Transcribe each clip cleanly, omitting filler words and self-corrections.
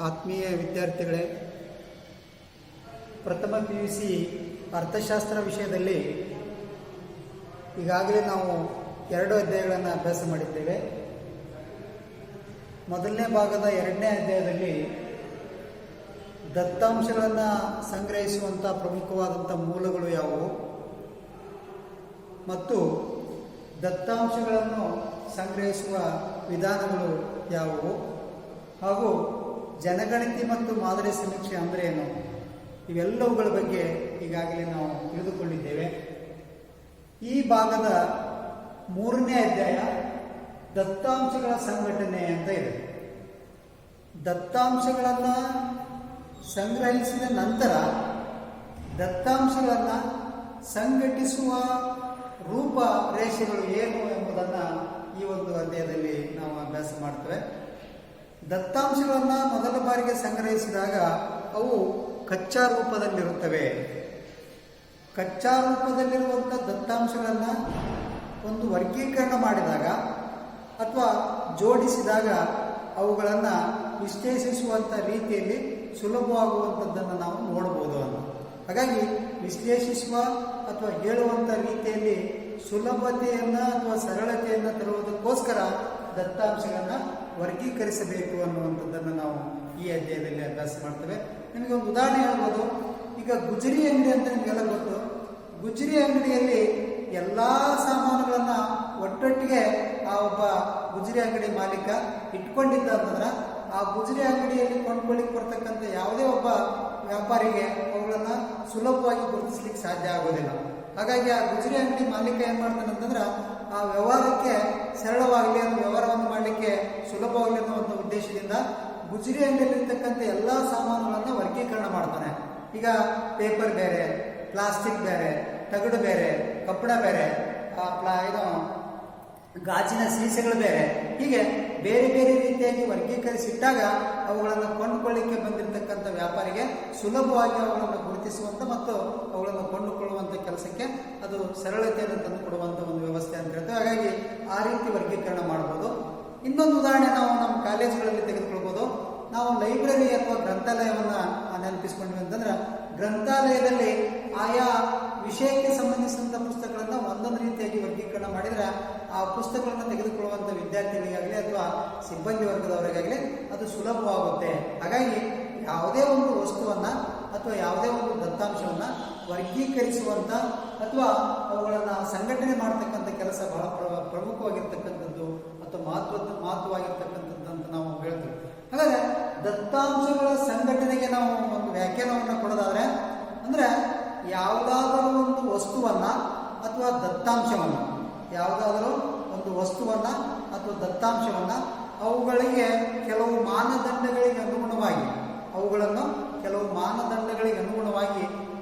ಆತ್ಮೀಯ ವಿದ್ಯಾರ್ಥಿಗಳೇ, ಪ್ರಥಮ PUC ಅರ್ಥಶಾಸ್ತ್ರ ವಿಷಯದಲ್ಲಿ ಈಗಾಗಲೇ ನಾವು 2 ಅಧ್ಯಾಯಗಳನ್ನು ಅಭ್ಯಾಸ ಮಾಡಿದ್ದೇವೆ. ಮೊದಲನೇ ಭಾಗದ 2ನೇ ಅಧ್ಯಾಯದಲ್ಲಿ ದತ್ತಾಂಶಗಳನ್ನು ಸಂಗ್ರಹಿಸುವಂಥ ಪ್ರಮುಖವಾದಂಥ ಮೂಲಗಳು ಯಾವುವು ಮತ್ತು ದತ್ತಾಂಶಗಳನ್ನು ಸಂಗ್ರಹಿಸುವ ವಿಧಾನಗಳು ಯಾವುವು ಹಾಗೂ ಜನಗಣತಿ ಮತ್ತು ಮಾದರಿ ಸಮೀಕ್ಷೆ ಅಂದರೆ ಏನು, ಇವೆಲ್ಲವುಗಳ ಬಗ್ಗೆ ಈಗಾಗಲೇ ನಾವು ತಿಳಿದುಕೊಂಡಿದ್ದೇವೆ. ಈ ಭಾಗದ 3ನೇ ಅಧ್ಯಾಯ ದತ್ತಾಂಶಗಳ ಸಂಘಟನೆ ಅಂತ ಇದೆ. ದತ್ತಾಂಶಗಳನ್ನು ಸಂಗ್ರಹಿಸಿದ ನಂತರ ದತ್ತಾಂಶಗಳನ್ನು ಸಂಘಟಿಸುವ ರೂಪರೇಷೆಗಳು ಏನು ಎಂಬುದನ್ನು ಈ ಒಂದು ಅಧ್ಯಾಯದಲ್ಲಿ ನಾವು ಅಭ್ಯಾಸ ಮಾಡ್ತೇವೆ. ದತ್ತಾಂಶಗಳನ್ನು ಮೊದಲ ಬಾರಿಗೆ ಸಂಗ್ರಹಿಸಿದಾಗ ಅವು ಕಚ್ಚಾ ರೂಪದಲ್ಲಿರುತ್ತವೆ. ಕಚ್ಚಾ ರೂಪದಲ್ಲಿರುವಂಥ ದತ್ತಾಂಶಗಳನ್ನು ಒಂದು ವರ್ಗೀಕರಣ ಮಾಡಿದಾಗ ಅಥವಾ ಜೋಡಿಸಿದಾಗ ಅವುಗಳನ್ನು ವಿಶ್ಲೇಷಿಸುವಂಥ ರೀತಿಯಲ್ಲಿ ಸುಲಭವಾಗುವಂಥದ್ದನ್ನು ನಾವು ನೋಡ್ಬೋದು ಅಂತ. ಹಾಗಾಗಿ ವಿಶ್ಲೇಷಿಸುವ ಅಥವಾ ಹೇಳುವಂಥ ರೀತಿಯಲ್ಲಿ ಸುಲಭತೆಯನ್ನು ಅಥವಾ ಸರಳತೆಯನ್ನು ತರುವುದಕ್ಕೋಸ್ಕರ ದತ್ತಾಂಶಗಳನ್ನು ವರ್ಗೀಕರಿಸಬೇಕು ಅನ್ನುವಂಥದ್ದನ್ನು ನಾವು ಈ ಅಧ್ಯಾಯದಲ್ಲಿ ಅಭ್ಯಾಸ ಮಾಡ್ತೇವೆ. ನಿಮಗೆ ಒಂದು ಉದಾಹರಣೆ ಹೇಳ್ಬೋದು. ಈಗ ಗುಜರಿ ಅಂಗಡಿ ಅಂತ ನಿಮಗೆಲ್ಲ ಗೊತ್ತು. ಗುಜರಿ ಅಂಗಡಿಯಲ್ಲಿ ಎಲ್ಲ ಸಾಮಾನುಗಳನ್ನು ಒಟ್ಟೊಟ್ಟಿಗೆ ಆ ಒಬ್ಬ ಗುಜರಿ ಅಂಗಡಿ ಮಾಲೀಕ ಇಟ್ಕೊಂಡಿದ್ದ ಅಂತಂದ್ರೆ ಆ ಗುಜರಿ ಅಂಗಡಿಯಲ್ಲಿ ಕೊಂಡ್ಕೊಳ್ಳಿಕ್ಕೆ ಬರ್ತಕ್ಕಂಥ ಯಾವುದೇ ಒಬ್ಬ ವ್ಯಾಪಾರಿಗೆ ಅವುಗಳನ್ನು ಸುಲಭವಾಗಿ ಗುರುತಿಸ್ಲಿಕ್ಕೆ ಸಾಧ್ಯ ಆಗೋದಿಲ್ಲ. ಹಾಗಾಗಿ ಆ ಗುಜರಿ ಅಂಗಡಿ ಮಾಲೀಕ ಏನು ಮಾಡ್ತಾನೆ ಅಂತಂದ್ರೆ ಆ ವ್ಯವಹಾರಕ್ಕೆ ಸರಳವಾಗಲಿ, ಅದು ವ್ಯವಹಾರವನ್ನು ಮಾಡಲಿಕ್ಕೆ ಸುಲಭವಾಗಲಿ ಅನ್ನುವಂಥ ಉದ್ದೇಶದಿಂದ ಗುಜರಿ ಅಂಗಡಿಯಲ್ಲಿರ್ತಕ್ಕಂಥ ಎಲ್ಲ ಸಾಮಾನುಗಳನ್ನು ವರ್ಗೀಕರಣ ಮಾಡ್ತಾನೆ. ಈಗ ಪೇಪರ್ ಬೇರೆ, ಪ್ಲಾಸ್ಟಿಕ್ ಬೇರೆ, ತಗಡು ಬೇರೆ, ಕಬ್ಬಣ ಬೇರೆ, ಗಾಜಿನ ಸೀಸೆಗಳು ಬೇರೆ, ಹೀಗೆ ಬೇರೆ ಬೇರೆ ರೀತಿಯಾಗಿ ವರ್ಗೀಕರಿಸಿಟ್ಟಾಗ ಅವುಗಳನ್ನು ಕೊಂಡುಕೊಳ್ಳಿಕ್ಕೆ ಬಂದಿರತಕ್ಕಂಥ ವ್ಯಾಪಾರಿಗೆ ಸುಲಭವಾಗಿ ಅವುಗಳನ್ನು ಗುರುತಿಸುವಂಥ ಮತ್ತು ಅವುಗಳನ್ನು ಕೊಂಡುಕೊಳ್ಳುವಂಥ ಕೆಲಸಕ್ಕೆ ಅದು ಸರಳತೆಯನ್ನು ತಂದುಕೊಡುವಂಥ ಒಂದು ವ್ಯವಸ್ಥೆ ಅಂತ ಹೇಳ್ತೇವೆ. ಹಾಗಾಗಿ ಆ ರೀತಿ ವರ್ಗೀಕರಣ ಮಾಡ್ಬೋದು. ಇನ್ನೊಂದು ಉದಾಹರಣೆ ನಾವು ನಮ್ಮ ಕಾಲೇಜುಗಳಲ್ಲಿ ತೆಗೆದುಕೊಳ್ಬೋದು. ನಾವು ಲೈಬ್ರರಿ ಅಥವಾ ಗ್ರಂಥಾಲಯವನ್ನು ನೆನಪಿಸ್ಕೊಂಡ್ವಿ ಅಂತಂದ್ರೆ, ಗ್ರಂಥಾಲಯದಲ್ಲಿ ಆಯಾ ವಿಷಯಕ್ಕೆ ಸಂಬಂಧಿಸಿದಂಥ ಪುಸ್ತಕಗಳನ್ನು ಒಂದೊಂದು ರೀತಿಯಾಗಿ ವರ್ಗೀಕರಣ ಮಾಡಿದರೆ ಆ ಪುಸ್ತಕಗಳನ್ನು ತೆಗೆದುಕೊಳ್ಳುವಂಥ ವಿದ್ಯಾರ್ಥಿಗಳಿಗಾಗಲಿ ಅಥವಾ ಸಿಬ್ಬಂದಿ ವರ್ಗದವರಿಗಾಗಲಿ ಅದು ಸುಲಭವಾಗುತ್ತೆ. ಹಾಗಾಗಿ ಯಾವುದೇ ಒಂದು ವಸ್ತುವನ್ನು ಅಥವಾ ಯಾವುದೇ ಒಂದು ದತ್ತಾಂಶವನ್ನು ವರ್ಗೀಕರಿಸುವಂಥ ಅಥವಾ ಅವುಗಳನ್ನು ಸಂಘಟನೆ ಮಾಡತಕ್ಕಂಥ ಕೆಲಸ ಬಹಳ ಪ್ರಮುಖವಾಗಿರ್ತಕ್ಕಂಥದ್ದು ಅಥವಾ ಮಹತ್ವವಾಗಿರ್ತಕ್ಕಂಥದ್ದು ಅಂತ ನಾವು ಹೇಳ್ತೀವಿ. ಹಾಗಾದರೆ ದತ್ತಾಂಶಗಳ ಸಂಘಟನೆಗೆ ನಾವು ಒಂದು ವ್ಯಾಖ್ಯಾನವನ್ನು ಕೊಡೋದಾದರೆ ಅಂದರೆ ಯಾವುದಾದರೂ ಒಂದು ವಸ್ತುವನ್ನು ಅಥವಾ ದತ್ತಾಂಶವನ್ನು ಅವುಗಳಿಗೆ ಕೆಲವು ಮಾನದಂಡಗಳಿಗೆ ಅನುಗುಣವಾಗಿ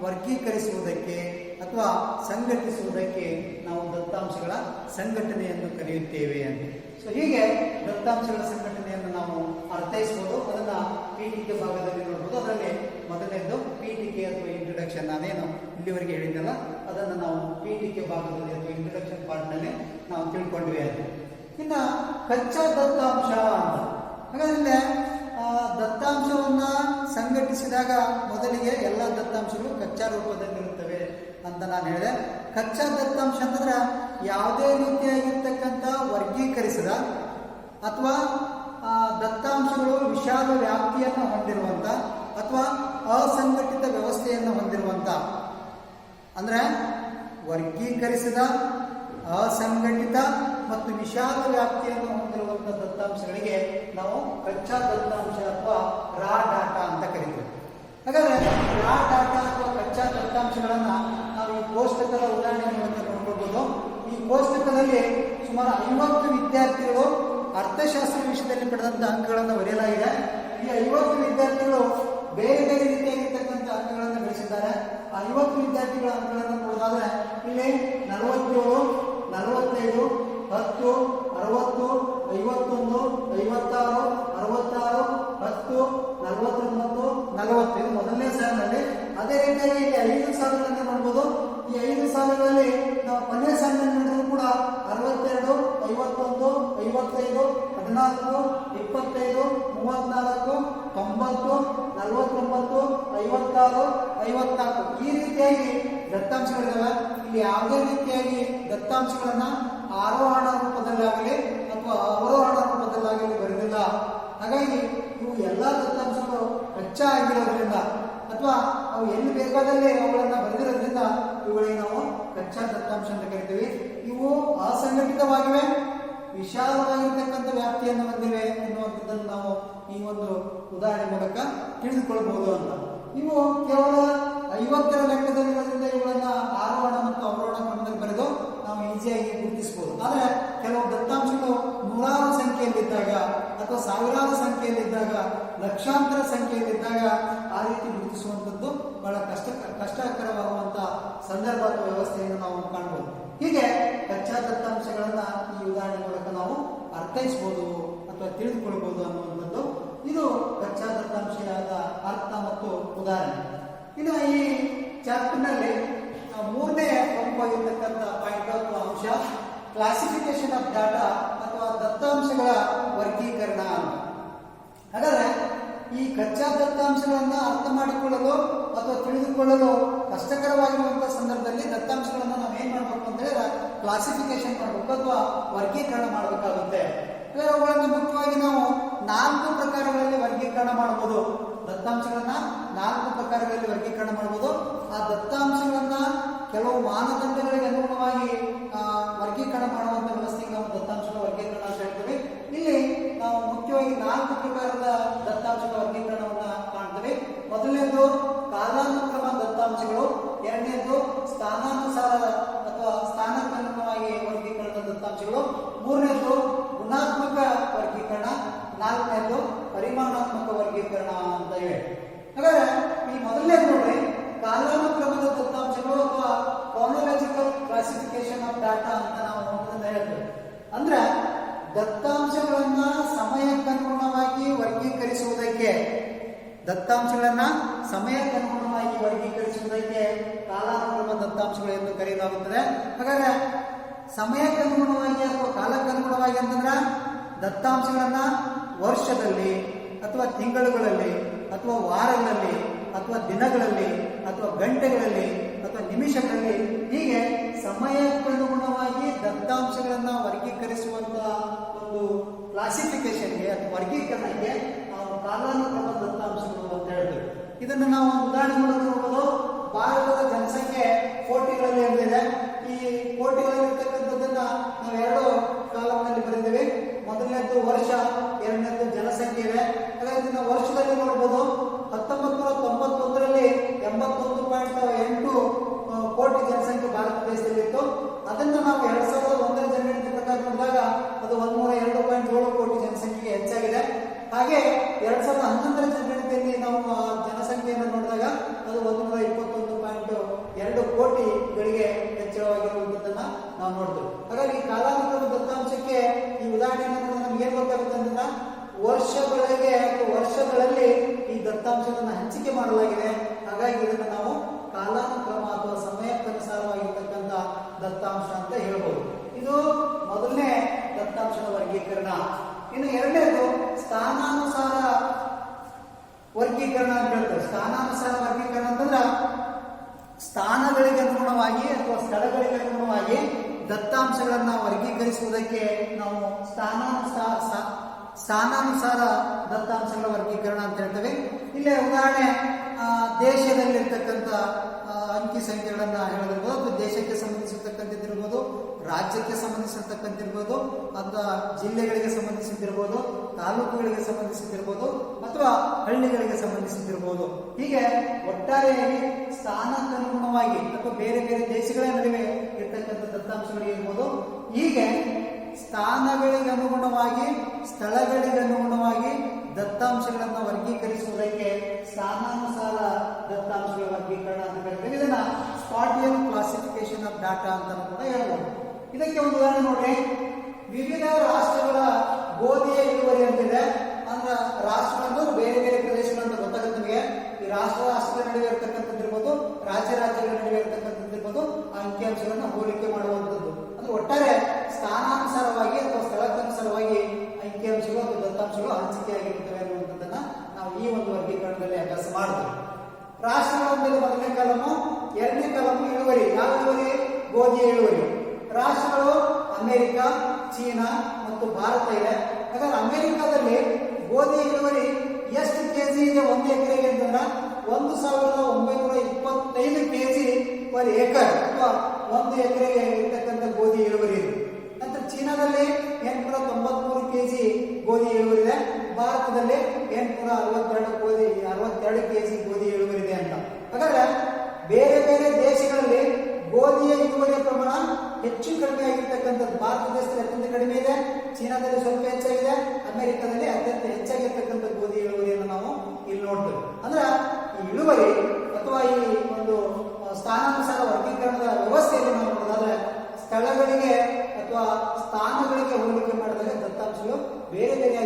ವರ್ಗೀಕರಿಸುವುದಕ್ಕೆ ಅಥವಾ ಸಂಘಟಿಸುವುದಕ್ಕೆ ನಾವು ದತ್ತಾಂಶಗಳ ಸಂಘಟನೆಯನ್ನು ಕರೆಯುತ್ತೇವೆ ಅಂತ. ಸೊ ಹೀಗೆ ದತ್ತಾಂಶಗಳ ಸಂಘಟನೆಯನ್ನು ನಾವು ಅರ್ಥೈಸಬಹುದು. ಅದನ್ನು ಪೀಠಿಕೆ ಭಾಗದಲ್ಲಿ ನೋಡ್ಬೋದು. ಅದರಲ್ಲಿ ಮೊದಲನೇದು ಪೀಠಿಕೆ ಅಥವಾ ಇಂಟ್ರೊಡಕ್ಷನ್. ನಾನೇನು ಇಲ್ಲಿವರೆಗೆ ಹೇಳಿದ್ದಲ್ಲ ಅದನ್ನು ನಾವು ಪೀಠಿಕೆ ಭಾಗದಲ್ಲಿ ಅಥವಾ ಇಂಟ್ರೊಡಕ್ಷನ್ ಪಾರ್ಟ್ನಲ್ಲಿ ನಾವು ತಿಳ್ಕೊಂಡ್ವಿ ಅಂತ. ಇನ್ನು ಕಚ್ಚಾ ದತ್ತಾಂಶ ಅಂತ. ಹಾಗಾದ್ರೆ ದತ್ತಾಂಶವನ್ನು ಸಂಘಟಿಸಿದಾಗ ಮೊದಲಿಗೆ ಎಲ್ಲ ದತ್ತಾಂಶಗಳು ಕಚ್ಚಾ ರೂಪದಲ್ಲಿರುತ್ತವೆ ಅಂತ ನಾನು ಹೇಳಿದೆ. ಕಚ್ಚಾ ದತ್ತಾಂಶ ಅಂತಂದ್ರೆ ಯಾವುದೇ ರೀತಿಯಾಗಿರ್ತಕ್ಕಂಥ ವರ್ಗೀಕರಿಸಿದ ಅಥವಾ ದತ್ತಾಂಶಗಳು ವಿಶಾಲ ವ್ಯಾಪ್ತಿಯನ್ನು ಹೊಂದಿರುವಂಥ ಅಥವಾ ಅಸಂಘಟಿತ ವ್ಯವಸ್ಥೆಯನ್ನು ಹೊಂದಿರುವಂಥ, ಅಂದರೆ ವರ್ಗೀಕರಿಸಿದ, ಅಸಂಘಟಿತ ಮತ್ತು ವಿಶಾಲ ವ್ಯಾಪ್ತಿಯನ್ನು ಹೊಂದಿರುವಂಥ ದತ್ತಾಂಶಗಳಿಗೆ ನಾವು ಕಚ್ಚಾ ದತ್ತಾಂಶ ಅಥವಾ ರಾ ಡಾಟಾ ಅಂತ ಕರಿತೀವಿ. ಹಾಗಾದರೆ ರಾ ಡಾಟಾ ಅಥವಾ ಕಚ್ಚಾ ದತ್ತಾಂಶಗಳನ್ನು ನಾವು ಈ ಕೋಷ್ಟಕದ ಉದಾಹರಣೆ ನೋಡ್ಕೊಳ್ಬೋದು. ಈ ಕೋಷ್ಟಕದಲ್ಲಿ ಸುಮಾರು 50 ವಿದ್ಯಾರ್ಥಿಗಳು ಅರ್ಥಶಾಸ್ತ್ರ ವಿಷಯದಲ್ಲಿ ಪಡೆದಂಥ ಅಂಕಗಳನ್ನು ಬರೆಯಲಾಗಿದೆ. ಈ 50 ವಿದ್ಯಾರ್ಥಿಗಳು ಬೇರೆ ಬೇರೆ ರೀತಿಯಾಗಿರ್ತಕ್ಕಂಥ ಅಂಕಗಳನ್ನು ಗಳಿಸಿದ್ದಾರೆ. ಆ 50 ವಿದ್ಯಾರ್ಥಿಗಳ ಅಂಕಗಳನ್ನು ನೋಡೋದಾದ್ರೆ ಇಲ್ಲಿ 47, 45, 10, 60, 51, 56, 66, 10, 49, 40 ಇದು ಮೊದಲನೇ ಸಾಲಿನಲ್ಲಿ. ಅದೇ ರೀತಿಯಾಗಿ 5 ಸಾಲುಗಳನ್ನು ನೋಡ್ಬೋದು. ಈ 5 ಸಾಲುಗಳಲ್ಲಿ ನಾವು ಕೊನೆಯ ಸಾಲಿನಲ್ಲಿ ನೋಡಿದ್ರು ಕೂಡ 62, 51, 55, 14, 25, 34, 90, 49, 56, 54 ಈ ರೀತಿಯಾಗಿ ದತ್ತಾಂಶಗಳಿದಾವೆ. ಇಲ್ಲಿ ಯಾವುದೇ ರೀತಿಯಾಗಿ ದತ್ತಾಂಶಗಳನ್ನ ಆರೋಹಣ ರೂಪದಲ್ಲಾಗಲಿ ಅಥವಾ ಅವರೋಹಣ ರೂಪದಲ್ಲಾಗಲಿ ಬರೆದಿಲ್ಲ. ಹಾಗಾಗಿ ಇವು ಎಲ್ಲ ದತ್ತಾಂಶಗಳು ಕಚ್ಚಾ ಆಗಿರೋದ್ರಿಂದ ಅಥವಾ ಅವು ಎಲ್ಲಿ ಬೇಕಾದಲ್ಲಿ ಅವುಗಳನ್ನ ಬರೆದಿರೋದ್ರಿಂದ ಇವುಗಳಿಗೆ ನಾವು ಕಚ್ಚಾ ದತ್ತಾಂಶ ಅಂತ ಕರಿತೀವಿ. ಇವು ಅಸಂಘಟಿತವಾಗಿವೆ, ವಿಶಾಲವಾಗಿರ್ತಕ್ಕಂಥ ವ್ಯಾಪ್ತಿಯನ್ನು ಹೊಂದಿವೆ ಎನ್ನುವಂಥದ್ದನ್ನು ನಾವು ಈ ಒಂದು ಉದಾಹರಣೆ ಮೂಲಕ ತಿಳಿದುಕೊಳ್ಬಹುದು ಅಂತ. ಇವು ಕೇವಲ 50ರ ಲೆಕ್ಕದಲ್ಲಿರೋದ್ರಿಂದ ಇವುಗಳನ್ನ ಆರೋಹಣ ಮತ್ತು ಅವರೋಹಣ ಕ್ರಮದಲ್ಲಿ ಬರೆದು ನಾವು ಈಸಿಯಾಗಿ ಗುರುತಿಸಬಹುದು. ಆದರೆ ಕೆಲವು ದತ್ತಾಂಶಗಳು ನೂರಾರು ಸಂಖ್ಯೆಯಲ್ಲಿದ್ದಾಗ ಅಥವಾ ಸಾವಿರಾರು ಸಂಖ್ಯೆಯಲ್ಲಿದ್ದಾಗ, ಲಕ್ಷಾಂತರ ಸಂಖ್ಯೆಯಲ್ಲಿದ್ದಾಗ ಆ ರೀತಿ ಗುರುತಿಸುವಂಥದ್ದು ಬಹಳ ಕಷ್ಟಕರವಾಗುವಂತಹ ಸಂದರ್ಭ ಅಥವಾ ವ್ಯವಸ್ಥೆಯನ್ನು ನಾವು ಕಾಣಬಹುದು. ಹೀಗೆ ಕಚ್ಚಾ ದತ್ತಾಂಶಗಳನ್ನ ಈ ಉದಾಹರಣೆ ಮೂಲಕ ನಾವು ಅರ್ಥೈಸಬಹುದು ಅಥವಾ ತಿಳಿದುಕೊಳ್ಬಹುದು ಅನ್ನುವಂಥದ್ದು ಇದು ಕಚ್ಚಾ ದತ್ತಾಂಶದ ಅರ್ಥ ಮತ್ತು ಉದಾಹರಣೆ. ಇನ್ನು ಈ ಚಾಪ್ಟರ್ನಲ್ಲಿ ಮೂರನೇ ಪ್ರಮುಖವಾಗಿರ್ತಕ್ಕಂಥ ಪಾಯಿಂಟ್ ಅಥವಾ ಅಂಶ ಕ್ಲಾಸಿಫಿಕೇಶನ್ ಆಫ್ ಡಾಟಾ ಅಥವಾ ದತ್ತಾಂಶಗಳ ವರ್ಗೀಕರಣ. ಹಾಗಾದ್ರೆ ಈ ಕಚ್ಚಾ ದತ್ತಾಂಶಗಳನ್ನ ಅರ್ಥ ಮಾಡಿಕೊಳ್ಳಲು ಅಥವಾ ತಿಳಿದುಕೊಳ್ಳಲು ಕಷ್ಟಕರವಾಗಿರುವಂತಹ ಸಂದರ್ಭದಲ್ಲಿ ದತ್ತಾಂಶಗಳನ್ನ ನಾವು ಏನ್ ಮಾಡ್ಬೇಕು ಅಂತ ಹೇಳಿದ್ರೆ ಕ್ಲಾಸಿಫಿಕೇಶನ್ ಮಾಡಬೇಕು ಅಥವಾ ವರ್ಗೀಕರಣ ಮಾಡಬೇಕಾಗುತ್ತೆ. ಅವುಗಳನ್ನು ಮುಖ್ಯವಾಗಿ ನಾವು 4 ಪ್ರಕಾರಗಳಲ್ಲಿ ವರ್ಗೀಕರಣ ಮಾಡಬಹುದು. ದತ್ತಾಂಶಗಳನ್ನ 4 ಪ್ರಕಾರಗಳಲ್ಲಿ ವರ್ಗೀಕರಣ ಮಾಡಬಹುದು. ಆ ದತ್ತಾಂಶಗಳನ್ನ ಕೆಲವು ಮಾನದಂಡಗಳಿಗೆ ಅನುಗುಣವಾಗಿ ವರ್ಗೀಕರಣ ಮಾಡುವಂತ ವ್ಯವಸ್ಥೆಗೆ ನಾವು ದತ್ತಾಂಶಗಳ ವರ್ಗೀಕರಣ ಅಂತ ಹೇಳ್ತೀವಿ. ಇಲ್ಲಿ ನಾವು ಮುಖ್ಯವಾಗಿ 4 ಪ್ರಕಾರದ ದತ್ತಾಂಶಗಳ ವರ್ಗೀಕರಣವನ್ನ ಕಾಣ್ತೀವಿ. ಮೊದಲನೇದು ಕಾಲಾನುಕ್ರಮ ದತ್ತಾಂಶಗಳು, ಎರಡನೇದು ಸ್ಥಾನಾನುಸಾರ ಅಥವಾ ಸ್ಥಾನಕ್ಕನುಗುಣವಾಗಿ ವರ್ಗೀಕರಣದ ದತ್ತಾಂಶಗಳು, ಮೂರನೇದು ಗುಣಾತ್ಮಕ ವರ್ಗೀಕರಣ, ನಾಲ್ಕನೇದು ಪರಿಮಾಣಾತ್ಮಕ ವರ್ಗೀಕರಣ ಅಂತ ಹೇಳಿ. ಹಾಗಾದ್ರೆ ಈ ಮೊದಲನೇದು ನೋಡ್ರಿ, ಕಾಲಾನುಕ್ರಮದ ದತ್ತಾಂಶಗಳು ಅಥವಾ ಕ್ರೋನಾಲಜಿಕಲ್ ಕ್ಲಾಸಿಫಿಕೇಶನ್ ಆಫ್ ಡಾಟಾ ಅಂತ ನಾವು ಮೊದಲಿಂದ ಹೇಳ್ತೇವೆ. ಅಂದ್ರೆ ದತ್ತಾಂಶಗಳನ್ನ ಸಮಯಕ್ಕನುಗುಣವಾಗಿ ವರ್ಗೀಕರಿಸುವುದಕ್ಕೆ ಕಾಲಾನುಕ್ರಮ ದತ್ತಾಂಶಗಳು ಎಂದು ಕರೆಯಲಾಗುತ್ತದೆ. ಹಾಗಾದ್ರೆ ಸಮಯಕ್ಕನುಗುಣವಾಗಿ ಅಥವಾ ಕಾಲಕ್ಕನುಗುಣವಾಗಿ ಅಂತಂದ್ರೆ ದತ್ತಾಂಶಗಳನ್ನ ವರ್ಷದಲ್ಲಿ ಅಥವಾ ತಿಂಗಳುಗಳಲ್ಲಿ ಅಥವಾ ವಾರಗಳಲ್ಲಿ ಅಥವಾ ದಿನಗಳಲ್ಲಿ ಅಥವಾ ಗಂಟೆಗಳಲ್ಲಿ ಅಥವಾ ನಿಮಿಷಗಳಲ್ಲಿ ಹೀಗೆ ಸಮಯಕ್ಕನುಗುಣವಾಗಿ ದತ್ತಾಂಶಗಳನ್ನ ವರ್ಗೀಕರಿಸುವಂತಹ ಒಂದು ಕ್ಲಾಸಿಫಿಕೇಶನ್ಗೆ ಅಥವಾ ವರ್ಗೀಕರಣಕ್ಕೆ ನಾವು ಕಾಲಾನುಕ್ರಮ ದತ್ತಾಂಶಗಳು ಅಂತ ಹೇಳ್ತೀವಿ. ಇದನ್ನು ನಾವು ಉದಾಹರಣೆ ಮೂಲಕ ನೋಡಬಹುದು. ಭಾರತದ ಜನಸಂಖ್ಯೆ ಕೋಟಿಗಳಲ್ಲಿ ಎಂದಿದೆ. ಈ ಕೋಟಿಗಳಲ್ಲಿ ಇರ್ತಕ್ಕಂಥದ್ದನ್ನ ನಾವು 2 ಕಾಲಂನಲ್ಲಿ ಬರೆದಿದ್ದೇವೆ. ಮೊದಲನೇದು ವರ್ಷ, ಎರಡನೇದು ಜನಸಂಖ್ಯೆ ಇದೆ. ಹಾಗಾಗಿ ನಾವು ವರ್ಷದಲ್ಲಿ ನೋಡಬಹುದು 1991ರಲ್ಲಿ 81.8 ಕೋಟಿ ಜನಸಂಖ್ಯೆ ಭಾರತ ದೇಶದಲ್ಲಿತ್ತು. ಅದನ್ನು ನಾವು 2001ರ ಜನಗಣತಿ ಪ್ರಕಾರ ನೋಡಿದಾಗ ಅದು 102.7 ಕೋಟಿ ಜನಸಂಖ್ಯೆಗೆ ಹೆಚ್ಚಾಗಿದೆ. ಹಾಗೆ 2011ರ ಜನಗಣತಿಯಲ್ಲಿ ನಾವು ಜನಸಂಖ್ಯೆಯನ್ನು ನೋಡಿದಾಗ ಅದು 121.2 ಕೋಟಿಗಳಿಗೆ ಹೆಚ್ಚಳವಾಗಿರುವುದನ್ನ ನಾವು ನೋಡ್ತೇವೆ. ಹಾಗಾಗಿ ಕಾಲಾನುಕ್ರಮ ದತ್ತಾಂಶಕ್ಕೆ ಈ ಉದಾಹರಣೆಯನ್ನು ನಮ್ಗೆ ಏನ್ ಗೊತ್ತಾಗುತ್ತೆ ಅಂತಂದ್ರೆ ವರ್ಷಗಳಿಗೆ ಅಥವಾ ವರ್ಷಗಳಲ್ಲಿ ಈ ದತ್ತಾಂಶವನ್ನು ಹಂಚಿಕೆ ಮಾಡಲಾಗಿದೆ. ಹಾಗಾಗಿ ಇದನ್ನು ನಾವು ಕಾಲಾನುಕ್ರಮ ಅಥವಾ ಸಮಯಕ್ಕನುಸಾರವಾಗಿರ್ತಕ್ಕಂಥ ದತ್ತಾಂಶ ಅಂತ ಹೇಳ್ಬೋದು. ಇದು ಮೊದಲನೇ ದತ್ತಾಂಶದ ವರ್ಗೀಕರಣ. ಇನ್ನು ಎರಡನೇದು ಸ್ಥಾನಾನುಸಾರ ವರ್ಗೀಕರಣ ಅಂತ ಹೇಳ್ತಾರೆ. ಸ್ಥಾನಾನುಸಾರ ವರ್ಗೀಕರಣ ಅಂತಂದ್ರೆ ಸ್ಥಾನಗಳಿಗೆ ಅನುಗುಣವಾಗಿ ಅಥವಾ ಸ್ಥಳಗಳಿಗೆ ಅನುಗುಣವಾಗಿ ದತ್ತಾಂಶಗಳನ್ನ ವರ್ಗೀಕರಿಸುವುದಕ್ಕೆ ನಾವು ಸ್ಥಾನಾನುಸಾರ ದತ್ತಾಂಶಗಳ ವರ್ಗೀಕರಣ ಅಂತ ಹೇಳ್ತೇವೆ. ಇಲ್ಲೇ ಉದಾಹರಣೆ ದೇಶದಲ್ಲಿರ್ತಕ್ಕಂಥ ಅಂಕಿ ಸಂಖ್ಯೆಗಳನ್ನ ಹೇಳದಿರ್ಬೋದು, ಅಥವಾ ದೇಶಕ್ಕೆ ಸಂಬಂಧಿಸಿರ್ತಕ್ಕಂಥದ್ದಿರ್ಬೋದು, ರಾಜ್ಯಕ್ಕೆ ಸಂಬಂಧಿಸಿರ್ತಕ್ಕಂಥಿರ್ಬೋದು, ಅಥವಾ ಜಿಲ್ಲೆಗಳಿಗೆ ಸಂಬಂಧಿಸಿದ್ದಿರ್ಬೋದು, ತಾಲೂಕುಗಳಿಗೆ ಸಂಬಂಧಿಸಿದ್ದಿರ್ಬೋದು, ಅಥವಾ ಹಳ್ಳಿಗಳಿಗೆ ಸಂಬಂಧಿಸಿದ್ದಿರ್ಬೋದು. ಹೀಗೆ ಒಟ್ಟಾರೆಯಾಗಿ ಸ್ಥಾನಕ್ಕನುಗುಣವಾಗಿ ಅಥವಾ ಬೇರೆ ಬೇರೆ ದೇಶಗಳ ನಡುವೆ ಇರ್ತಕ್ಕಂಥ ದತ್ತಾಂಶಗಳಿರ್ಬೋದು. ಹೀಗೆ ಸ್ಥಾನಗಳಿಗೆ ಅನುಗುಣವಾಗಿ ಸ್ಥಳಗಳಿಗೆ ಅನುಗುಣವಾಗಿ ದತ್ತಾಂಶಗಳನ್ನು ವರ್ಗೀಕರಿಸುವುದಕ್ಕೆ ಸ್ಥಾನಾನುಸಾರ ದತ್ತಾಂಶಗಳ ವರ್ಗೀಕರಣ ಅಂತ ಕರೀತೀವಿ. ಇದನ್ನ ಸ್ಪಾಟಿಯಲ್ ಕ್ಲಾಸಿಫಿಕೇಶನ್ ಆಫ್ ಡಾಟಾ ಅಂತ ಕೂಡ ಹೇಳ್ಬೋದು. ಇದಕ್ಕೆ ಒಂದು ಉದಾಹರಣೆ ನೋಡ್ರಿ, ವಿವಿಧ ರಾಷ್ಟ್ರಗಳ ಗೋಧಿಯ ಇಳುವರಿ ಅಂತಿದೆ. ಅಂದ್ರೆ ರಾಷ್ಟ್ರಗಳು ಬೇರೆ ಬೇರೆ ಪ್ರದೇಶಗಳಂತ ಗೊತ್ತಾಗುತ್ತೆ ನಿಮಗೆ. ಈ ರಾಷ್ಟ್ರಗಳ ನಡುವೆ ಇರ್ತಕ್ಕಂಥದ್ದಿರ್ಬೋದು, ರಾಜ್ಯಗಳ ನಡುವೆ ಇರ್ತಕ್ಕಂಥದ್ದಿರ್ಬೋದು, ಆ ಅಂಕಿಅಂಶಗಳನ್ನು ಹೋಲಿಕೆ ಮಾಡುವಂಥದ್ದು. ಅಂದ್ರೆ ಒಟ್ಟಾರೆ ಸ್ಥಾನಾನುಸಾರವಾಗಿ ಅಥವಾ ಸ್ಥಳಕ್ಕನುಸಾರವಾಗಿ ಅಂಕಿಅಂಶಗಳು ಅಥವಾ ದತ್ತಾಂಶಗಳು ಹಂಚಿಕೆಯಾಗಿರುತ್ತವೆ ಅನ್ನುವಂಥದ್ದನ್ನ ನಾವು ಈ ಇಳುವರಿ. ರಾಷ್ಟ್ರಗಳು ಅಮೆರಿಕ, ಚೀನಾ ಮತ್ತು ಭಾರತ ಇದೆ. ಹಾಗಾದ್ರೆ ಅಮೆರಿಕದಲ್ಲಿ ಗೋಧಿ ಇಳುವರಿ ಎಷ್ಟು ಕೆಜಿ ಇದೆ 1 ಎಕರೆಗೆ ಅಂತಂದ್ರೆ 1925 ಕೆಜಿ ಪರ್ ಏಕರ್ ಅಥವಾ 1 ಎಕರೆಗೆ ಇರ್ತಕ್ಕಂಥ ಗೋಧಿ ಇಳುವರಿ ಇದೆ. ನಂತರ ಚೀನಾದಲ್ಲಿ 893 ಕೆಜಿ ಗೋಧಿ ಇಳುವರಿ ಇದೆ. ಭಾರತದಲ್ಲಿ 862 ಕೆಜಿ ಗೋಧಿ ಇಳುವರಿ ಇದೆ ಅಂತ. ಹಾಗಾದ್ರೆ ಬೇರೆ ಬೇರೆ ದೇಶಗಳಲ್ಲಿ ಗೋಧಿಯ ಇಳುವರಿಯ ಪ್ರಮಾಣ ಹೆಚ್ಚು ಕಡಿಮೆ ಆಗಿರ್ತಕ್ಕಂಥದ್ದು ಭಾರತ ದೇಶದಲ್ಲಿ ಅತ್ಯಂತ ಕಡಿಮೆ ಇದೆ, ಚೀನಾದಲ್ಲಿ ಸ್ವಲ್ಪ ಹೆಚ್ಚಾಗಿದೆ, ಅಮೆರಿಕದಲ್ಲಿ ಅತ್ಯಂತ ಹೆಚ್ಚಾಗಿರ್ತಕ್ಕಂಥ ಗೋಧಿ ಇಳುವರಿಯನ್ನು ನಾವು ಇಲ್ಲಿ ನೋಡ್ತೇವೆ. ಅಂದ್ರೆ ಈ ಇಳುವರಿ ಅಥವಾ ಈ ಒಂದು ಸ್ಥಾನಾನುಸಾರ ವರ್ಗೀಕರಣದ ವ್ಯವಸ್ಥೆಯಲ್ಲಿ ನಾವು ನೋಡೋದಾದ್ರೆ ಸ್ಥಳಗಳಿಗೆ ಅಥವಾ ಸ್ಥಾನಗಳಿಗೆ ಹೋಲಿಕೆ ಮಾಡಿದಾಗ ದತ್ತಾಂಶಗಳು ಬೇರೆ ಬೇರೆ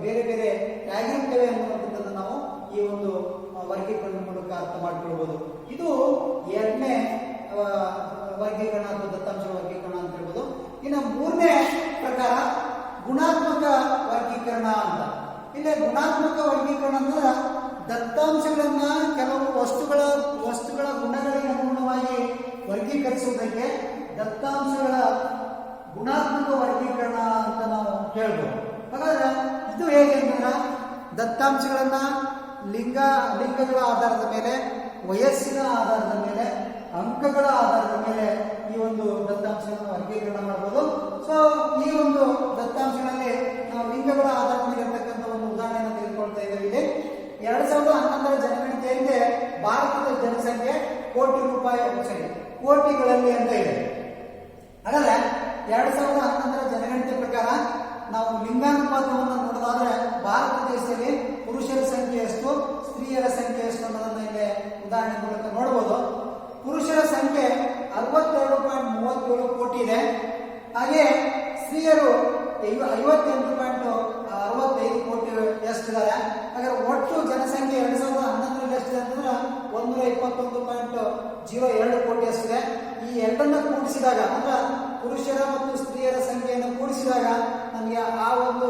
ಬೇರೆ ಬೇರೆ ಆಗಿರುತ್ತವೆ ಅನ್ನುವಂಥದ್ದನ್ನು ನಾವು ಈ ಒಂದು ವರ್ಗೀಕರಣ ಮೂಲಕ ಅರ್ಥ ಮಾಡ್ಕೊಳ್ಬಹುದು. ಇದು ಎರಡನೇ ವರ್ಗೀಕರಣ ಅಥವಾ ದತ್ತಾಂಶಗಳ ವರ್ಗೀಕರಣ ಅಂತ ಹೇಳ್ಬೋದು. ಇನ್ನು ಮೂರನೇ ಪ್ರಕಾರ ಗುಣಾತ್ಮಕ ವರ್ಗೀಕರಣ ಅಂತ. ಇಲ್ಲಿ ಗುಣಾತ್ಮಕ ವರ್ಗೀಕರಣ ಅಂದ್ರೆ ದತ್ತಾಂಶಗಳನ್ನ ಕೆಲವು ವಸ್ತುಗಳ ಗುಣಗಳಿಗೆ ಅನುಗುಣವಾಗಿ ವರ್ಗೀಕರಿಸುವುದಕ್ಕೆ ದತ್ತಾಂಶಗಳ ಗುಣಾತ್ಮಕ ವರ್ಗೀಕರಣ ಅಂತ ನಾವು ಹೇಳ್ಬೋದು. ಹಾಗಾದ್ರೆ ಇದು ಹೇಗೆ ಅಂತಂದ್ರೆ ದತ್ತಾಂಶಗಳನ್ನ ಲಿಂಗಗಳ ಆಧಾರದ ಮೇಲೆ, ವಯಸ್ಸಿನ ಆಧಾರದ ಮೇಲೆ, ಅಂಕಗಳ ಆಧಾರದ ಮೇಲೆ ಈ ಒಂದು ದತ್ತಾಂಶಗಳನ್ನು ವರ್ಗೀಕರಣ ಮಾಡಬಹುದು. ಸೊ ಈ ಒಂದು ದತ್ತಾಂಶಗಳಲ್ಲಿ ನಾವು ಲಿಂಗಗಳ ಆಧಾರದ ಮೇಲೆ ಇರತಕ್ಕಂಥ ಒಂದು ಉದಾಹರಣೆಯನ್ನು ತೆಗೆದುಕೊಳ್ತಾ ಇದ್ದೇವೆ. ಇಲ್ಲಿ 2011 ಜನಗಣತಿಯಲ್ಲಿ ಭಾರತದ ಜನಸಂಖ್ಯೆ ಕೋಟಿಗಳಲ್ಲಿ ಅಂತ ಇದೆ. ಹಾಗಾದ್ರೆ 2011 ಜನಗಣತಿ ಪ್ರಕಾರ ನಾವು ಲಿಂಗಾನುಪಾತವನ್ನು ನೋಡೋದಾದ್ರೆ ಭಾರತ ದೇಶದಲ್ಲಿ ಪುರುಷರ ಸಂಖ್ಯೆ ಎಷ್ಟು, ಸ್ತ್ರೀಯರ ಸಂಖ್ಯೆ ಎಷ್ಟು ಅನ್ನೋದನ್ನ ಇಲ್ಲಿ ಉದಾಹರಣೆ ಮೂಲಕ ನೋಡಬಹುದು. ಪುರುಷರ ಸಂಖ್ಯೆ 62.37 ಕೋಟಿ ಇದೆ. ಹಾಗೆ ಸ್ತ್ರೀಯರು 58.65 ಕೋಟಿ ಎಷ್ಟಿದ್ದಾರೆ. ಹಾಗಾದ್ರೆ ಒಟ್ಟು ಜನಸಂಖ್ಯೆ 2011 ಎಷ್ಟಿದೆ ಅಂತಂದ್ರೆ 121.02 ಕೋಟಿ ಎಷ್ಟಿದೆ. ಈ ಎರಡನ್ನ ಕೂಡಿಸಿದಾಗ ಅಂದ್ರೆ ಪುರುಷರ ಮತ್ತು ಸ್ತ್ರೀಯರ ಸಂಖ್ಯೆಯನ್ನು ಕೂಡಿಸಿದಾಗ ನಮಗೆ ಆ ಒಂದು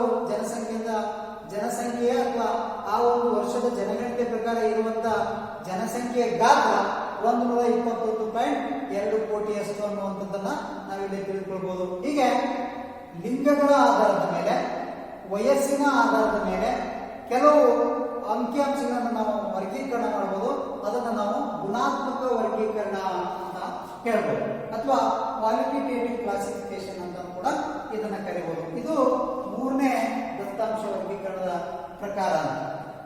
ಜನಸಂಖ್ಯೆಯ ಅಥವಾ ಆ ಒಂದು ವರ್ಷದ ಜನಗಣತಿ ಪ್ರಕಾರ ಇರುವಂತ ಜನಸಂಖ್ಯೆಯ ಗಾತ್ರ 121.2 ಕೋಟಿಯಷ್ಟು ಅನ್ನುವಂಥದ್ದನ್ನ ನಾವಿಲ್ಲಿ ತಿಳಿದುಕೊಳ್ಬಹುದು. ಹೀಗೆ ಲಿಂಗಗಳ ಆಧಾರದ ಮೇಲೆ, ವಯಸ್ಸಿನ ಆಧಾರದ ಮೇಲೆ ಕೆಲವು ಅಂಕಿಅಂಶಗಳನ್ನು ನಾವು ವರ್ಗೀಕರಣ ಮಾಡಬಹುದು. ಅದನ್ನು ನಾವು ಗುಣಾತ್ಮಕ ವರ್ಗೀಕರಣ ಅಂತ ಹೇಳ್ಬೋದು ಅಥವಾ ಕ್ವಾಲಿಟೇಟಿವ್ ಕ್ಲಾಸಿಫಿಕೇಶನ್ ಅಂತ ಕೂಡ ಇದನ್ನ ಕರೀಬಹುದು. ಇದು ಮೂರನೇ ದತ್ತಾಂಶ ವರ್ಗೀಕರಣದ ಪ್ರಕಾರ.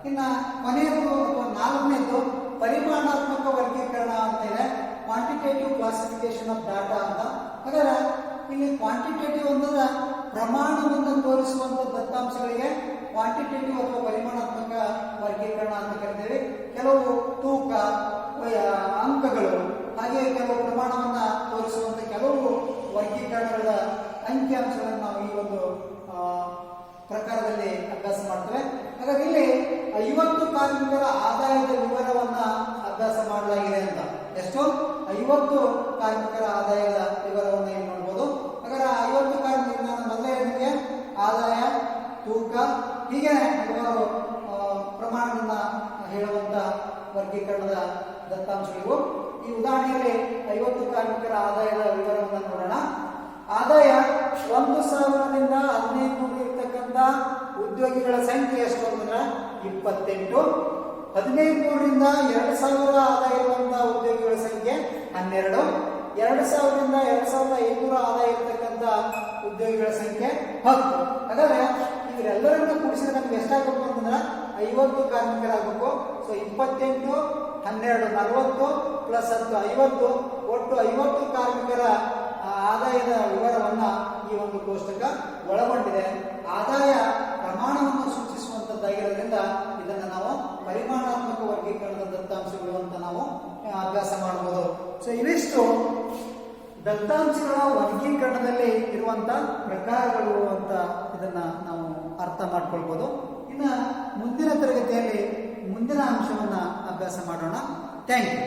ಇನ್ನ ಕೊನೆಯದು ಅಥವಾ ನಾಲ್ಕನೇದು ಪರಿಮಾಣಾತ್ಮಕ ವರ್ಗೀಕರಣ ಅಂತ ಇದೆ, ಕ್ವಾಂಟಿಟೇಟಿವ್ ಕ್ಲಾಸಿಫಿಕೇಶನ್ ಆಫ್ ಡಾಟಾ ಅಂತ. ಹಾಗಾದ್ರೆ ಇಲ್ಲಿ ಕ್ವಾಂಟಿಟೇಟಿವ್ ಅಂತಂದ್ರೆ ಪ್ರಮಾಣವನ್ನು ತೋರಿಸುವಂತ ದತ್ತಾಂಶಗಳಿಗೆ ಕ್ವಾಂಟಿಟೇಟಿವ್ ಅಥವಾ ಪರಿಮಾಣಾತ್ಮಕ ವರ್ಗೀಕರಣ ಅಂತ ಕರಿತೇವೆ. ಕೆಲವು ತೂಕ, ಅಂಕಗಳು, ಹಾಗೆ ಕೆಲವು ಪ್ರಮಾಣವನ್ನ ತೋರಿಸುವಂತ ಕೆಲವು ವರ್ಗೀಕರಣಗಳ ಅಂಕಿಅಂಶಗಳನ್ನು ನಾವು ಈ ಒಂದು ಪ್ರಕಾರದಲ್ಲಿ ಅಭ್ಯಾಸ ಮಾಡ್ತೇವೆ. ಹಾಗಾಗಿ ಇಲ್ಲಿ 50 ಕಾರ್ಮಿಕರ ಆದಾಯದ ವಿವರವನ್ನ ಅಭ್ಯಾಸ ಮಾಡಲಾಗಿದೆ ಅಂತ. ಎಷ್ಟು? 50 ಕಾರ್ಮಿಕರ ಆದಾಯದ ವಿವರವನ್ನು ಏನು ಮಾಡ್ಬೋದು. ಹಾಗಾದ್ರೆ 50 ಕಾರ್ಮಿಕರ ನಾನು ಮೊದಲೇ ನಿಮಗೆ ಆದಾಯ, ತೂಕ, ಹೀಗೆ ಹಲವಾರು ಪ್ರಮಾಣವನ್ನ ಹೇಳುವಂತ ವರ್ಗೀಕರಣದ ದತ್ತಾಂಶಗಳು. ಈ ಉದಾಹರಣೆಯಲ್ಲಿ 50 ಕಾರ್ಮಿಕರ ಆದಾಯದ ವಿವರವನ್ನು ನೋಡೋಣ. ಆದಾಯ 1,000ರಿಂದ 1500 ಇರ್ತಕ್ಕಂಥ ಉದ್ಯೋಗಿಗಳ ಸಂಖ್ಯೆ ಎಷ್ಟು ಅಂದ್ರೆ 28. 1500ರಿಂದ 2,000 ಆದಾಯ ಇರುವಂತಹ ಉದ್ಯೋಗಿಗಳ ಸಂಖ್ಯೆ 12. 2,000ರಿಂದ 2,500 ಆದಾಯ ಇರತಕ್ಕಂಥ ಉದ್ಯೋಗಿಗಳ ಸಂಖ್ಯೆ 10. ಹಾಗಾದ್ರೆ ಇವರೆಲ್ಲರನ್ನ ಕೂಡಿಸಿದ್ರೆ ನಮ್ಗೆ ಎಷ್ಟಾಗಬೇಕು ಅಂತಂದ್ರೆ 50 ಕಾರ್ಮಿಕರಾಗಬೇಕು. ಸೊ 28, 12, 40 ಪ್ಲಸ್ 10, 50, ಒಟ್ಟು 50 ಕಾರ್ಮಿಕರ ಆದಾಯದ ವಿವರವನ್ನ ಈ ಒಂದು ಕೋಷ್ಟಕ ಒಳಗೊಂಡಿದೆ. ಆದಾಯ ಪ್ರಮಾಣವನ್ನು ಸೂಚಿಸುವಂತದ್ದಾಗಿರೋದ್ರಿಂದ ಇದನ್ನ ನಾವು ಪರಿಮಾಣಾತ್ಮಕ ವರ್ಗೀಕರಣದ ದತ್ತಾಂಶಗಳು ಅಂತ ನಾವು ಅಭ್ಯಾಸ ಮಾಡಬಹುದು. ಸೊ ಇವಿಷ್ಟು ದತ್ತಾಂಶಗಳ ವರ್ಗೀಕರಣದಲ್ಲಿ ಇರುವಂತ ಪ್ರಕಾರಗಳು ಅಂತ ಇದನ್ನ ನಾವು ಅರ್ಥ ಮಾಡ್ಕೊಳ್ಬಹುದು. ಇನ್ನು ಮುಂದಿನ ತರಗತಿಯಲ್ಲಿ ಮುಂದಿನ ಅಂಶವನ್ನ ಅಭ್ಯಾಸ ಮಾಡೋಣ. Thank you.